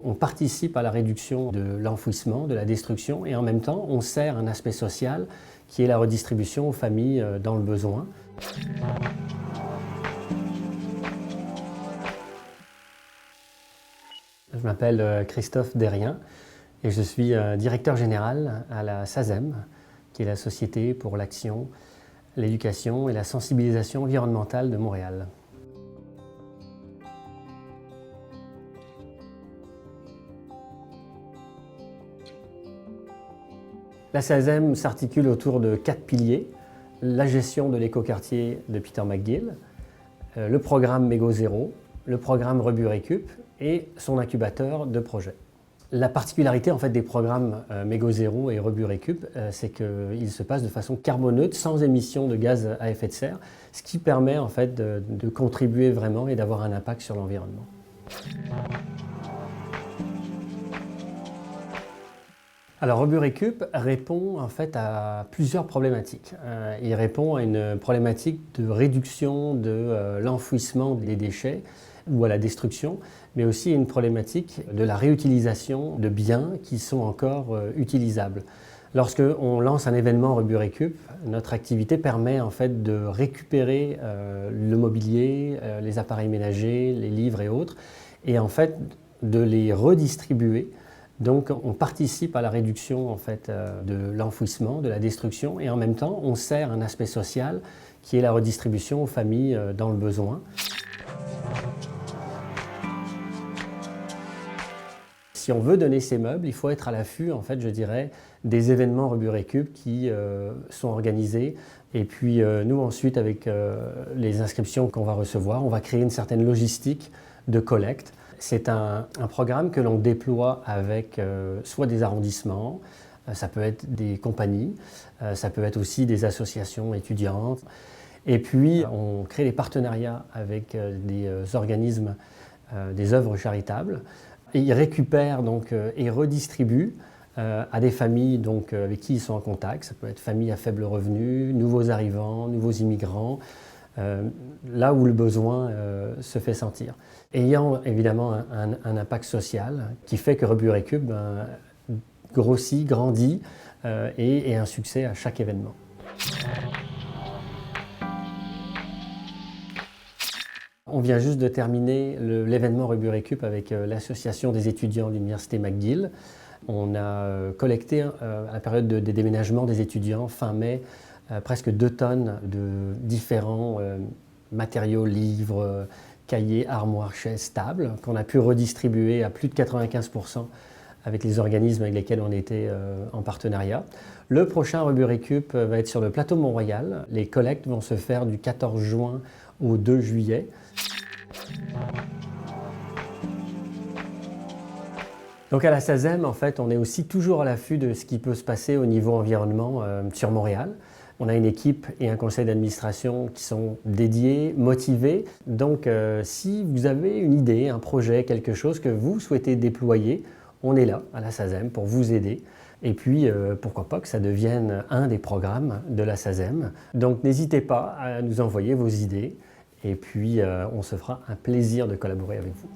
On participe à la réduction de l'enfouissement, de la destruction, et en même temps, on sert un aspect social qui est la redistribution aux familles dans le besoin. Je m'appelle Christophe Derrien et je suis directeur général à la SAZEM, qui est la Société pour l'action, l'éducation et la sensibilisation environnementale de Montréal. La SAZEM s'articule autour de 4 piliers: la gestion de l'écoquartier de Peter McGill, le programme Mégo Zéro, le programme Rebu-Récup et son incubateur de projets. La particularité en fait, des programmes Mégo Zéro et Rebu-Récup, c'est qu'ils se passent de façon carboneutre, sans émission de gaz à effet de serre, ce qui permet en fait, de contribuer vraiment et d'avoir un impact sur l'environnement. Alors Rebu-Récup répond en fait à plusieurs problématiques. Il répond à une problématique de réduction de l'enfouissement des déchets ou à la destruction, mais aussi à une problématique de la réutilisation de biens qui sont encore utilisables. Lorsqu'on lance un événement Rebu-Récup, notre activité permet en fait de récupérer le mobilier, les appareils ménagers, les livres et autres, et en fait de les redistribuer. Donc on participe à la réduction en fait, de l'enfouissement, de la destruction, et en même temps on sert un aspect social qui est la redistribution aux familles dans le besoin. Si on veut donner ces meubles, il faut être à l'affût, en fait, je dirais, des événements Rebu-Récup qui sont organisés. Et puis nous ensuite, avec les inscriptions qu'on va recevoir, on va créer une certaine logistique de collecte. C'est un programme que l'on déploie avec soit des arrondissements, ça peut être des compagnies, ça peut être aussi des associations étudiantes. Et puis on crée des partenariats avec des organismes, des œuvres charitables. Et ils récupèrent donc, et redistribuent à des familles donc, avec qui ils sont en contact. Ça peut être familles à faible revenu, nouveaux arrivants, nouveaux immigrants, là où le besoin se fait sentir. Ayant évidemment un impact social qui fait que Rebu-Récup grossit, grandit et est un succès à chaque événement. On vient juste de terminer l'événement Rebu-Récup avec l'association des étudiants de l'Université McGill. On a collecté à la période des déménagements des étudiants, fin mai, presque 2 tonnes de différents matériaux, livres, cahiers, armoires, chaises, tables, qu'on a pu redistribuer à plus de 95% avec les organismes avec lesquels on était en partenariat. Le prochain Rebu-Récup va être sur le plateau Mont-Royal. Les collectes vont se faire du 14 juin au 2 juillet. Donc à la SAZEM, en fait, on est aussi toujours à l'affût de ce qui peut se passer au niveau environnement sur Montréal. On a une équipe et un conseil d'administration qui sont dédiés, motivés. Donc si vous avez une idée, un projet, quelque chose que vous souhaitez déployer, on est là à la SAZEM pour vous aider. Et puis pourquoi pas que ça devienne un des programmes de la SAZEM. Donc n'hésitez pas à nous envoyer vos idées et puis on se fera un plaisir de collaborer avec vous.